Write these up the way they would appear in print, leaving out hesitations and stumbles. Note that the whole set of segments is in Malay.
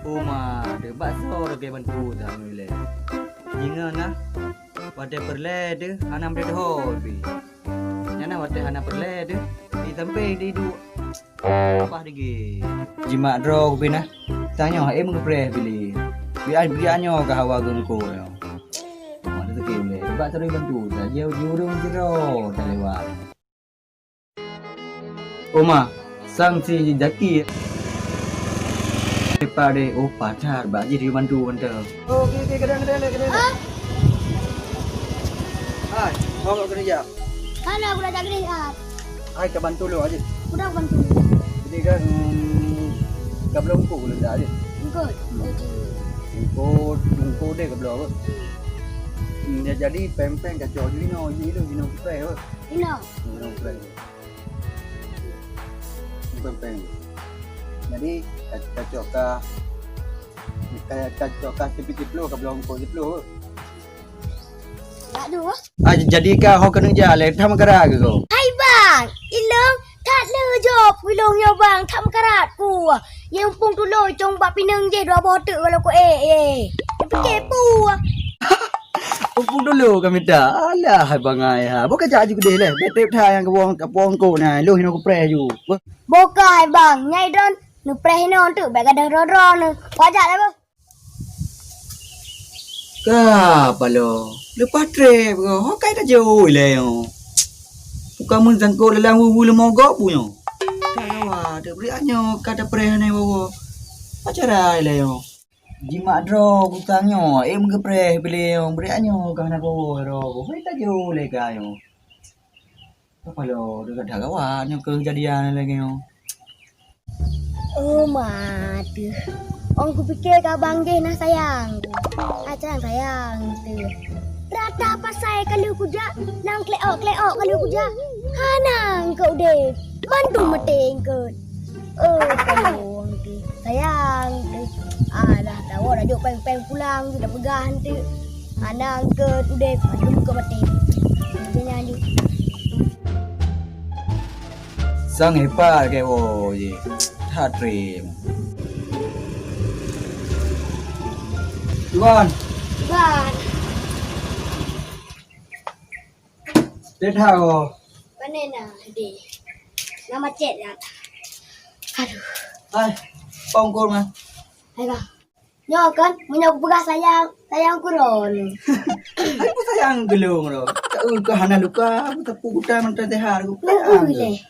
Uma, de bakso de bantu dah mule. Jinga na. Wate perle de hanam de hobi. Nyana wate hanam perle de di tempe di du. Apa lagi? Jima dro pina. Tanya em ngepre bili. Bi anyo ka hawa gengko yo. Ada tu mule. Bakso de bantu dah jauh jurung jero dah lewat. Uma, sang si jaki pada pacar baju di bantu bantu. Okey kadang. Hai, mau kau kerja? Mana aku dah kerja? Hai ke bantu lo aja. Udah bantu. Jadi kan kau belum ku belum dah aja. Ikut. Ku deh kau belum. Ya jadi pempeng kacau Gino spray. Ino. Gino spray. Pempeng. Jadi kacau tipis lo kau belum ku lo. Aduh. Jadi kau kena jalan tham kara ke kau? Hai bang, ilong tak le job wilong yo bang tham karat ku. Yang pung tu lo chong bak pineng je dua botek kalau ko Fikir pu. Upung dulu kami dah. Alah bangai ha. Bukan kerja juga deh. Betep thai yang kepong ko nah. Lu hino ko pre ju. Bokai bang, nyai don nu preh no tu bag ada ron nu. Wajak lah bang. Ka palo. Lepas tre ko. Ho kai ta jo le yo. Bukan mun sangko lelang wu le mogok punyo. Tawa, de beri anyo kata pre ne wo. Pacara le yo. Jima dro kutanyo ke pre beli yo. Beri anyo kana ko ro. Ho ta jo le ka yo. Apa lo dekat kawan yang kejadian lagi yo. Oh mati. Orang ku fikir kau bangge nak sayang. Sayang tu. Rata pasai kalau kuja, nang kleok kalau kuja. Hanang kau deh. Mandung meteng kau. Kalau tu. Sayang tu. Dah tahu dah jok peng pulang sudah pegang tu. Hanang kau tu deh. Mandung kau meteng. Nyanyi. Sang hebat ke wo je. Tha dream. Tuan, Bang. dia tahu. Panena deh. Nama cek dah. Aduh. Hai, pongkol mah. Hai bang. Nyo kan, menyo pegang sayang kuron. Aku sayang gelung lo. Ke hana luka, aku tepu kuda mentah tehar aku. Le.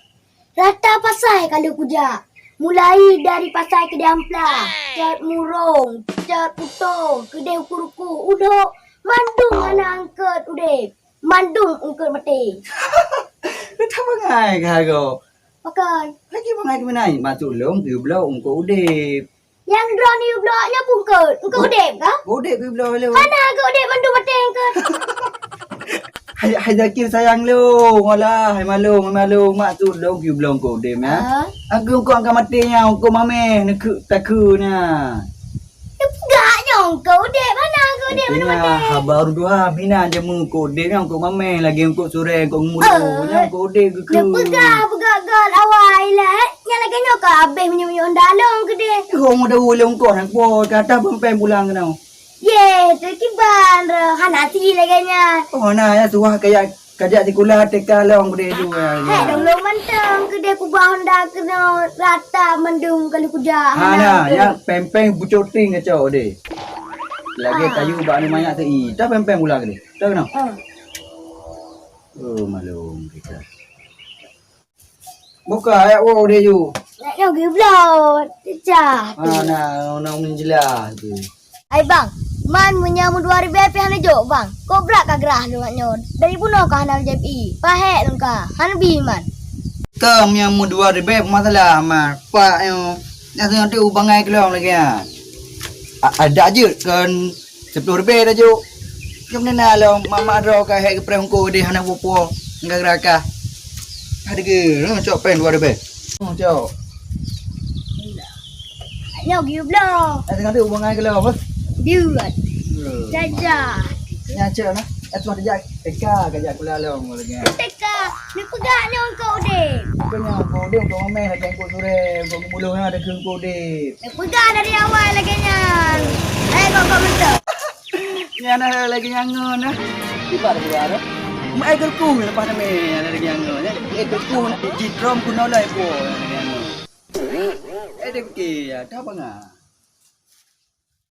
Rata pasai kalau kuja. Mulai dari pasai ke Dampla, cat murung, cat putong, kedai ukur-ukur, udah mandung anak angkat udah. Mandung angkat mati. Lu tahu bangai kau? Pakai. Lagi bangai ke mana? Masuk long, tu belau ungko udip. Yang drone ni bloknya pungkut. Engkau udep kah? Udip tu belau lu. Mana kau udep mandung mati angkat? Hai zakir sayang lu. Walah, hai malu masuk long tu belau ungko udip ya. Aku angkat matinya, ungko mame nak takuna. Enggaknya engkau udep. Mana engkau udep mandung mati? Habar dua bina je ungko udip kan ungko mame lagi ungko sore ungko mulu. Nya ungko udip ke. Dia pegang awal lah. Yang lagi nyok habis menyo dalam ke dia. Kau mau dah ulang kau nak buat kata pempeng pulang kena. Ye, terkiban hanati laganya. Oh nah ya suah kayak kerja di sekolah teka long boleh juga. Hei, dong lo mantang ke dia kubah hendak kena rata mendung kalau kuda. Nah, yang pempeng bucoting kacau deh. Lagi kayu bak ni banyak tu. Dah pempeng pulang ke dia. Tahu kena? Oh malum kita. Buka ayat wow dia ju. Nak pergi belot. Cecah. Nah menjelas tu. Hai bang, man menyamu 2000 BP hana jok bang. Kau berak ka gerah lu nyon. Dari puno ka hana JPI. Pahek lu ka. Hana bi man. Kam yang mu 2000 masalah mah. Pak yang tu bangai kelong lagi ah. Ada je kan 10 ribu dah ju. Kem nena lo mama ro ka hek ke prengko di hana popo. Enggak geraka. Ada ke? Cok pen 2000. Cok. Nyo gi belot. Tengah tu bangai kelong apa? Biut. Jajah. Nyaca nah. Atu ada eka kajak kula long lagi. Teka, ni pegang ni orang kau dek. Bukannya kau dia kau main lagi kau sore kau mulu ada keung kau dia. Ni pegang dari awal lagi nyan. Kau betul. Ni ana lagi nyangon nah. Di bar buar. Mai ekor ku lepas na me ana lagi nyangon. Ekor ku di drum ku no lai po lagi nyangon. Dek ya, dah banga.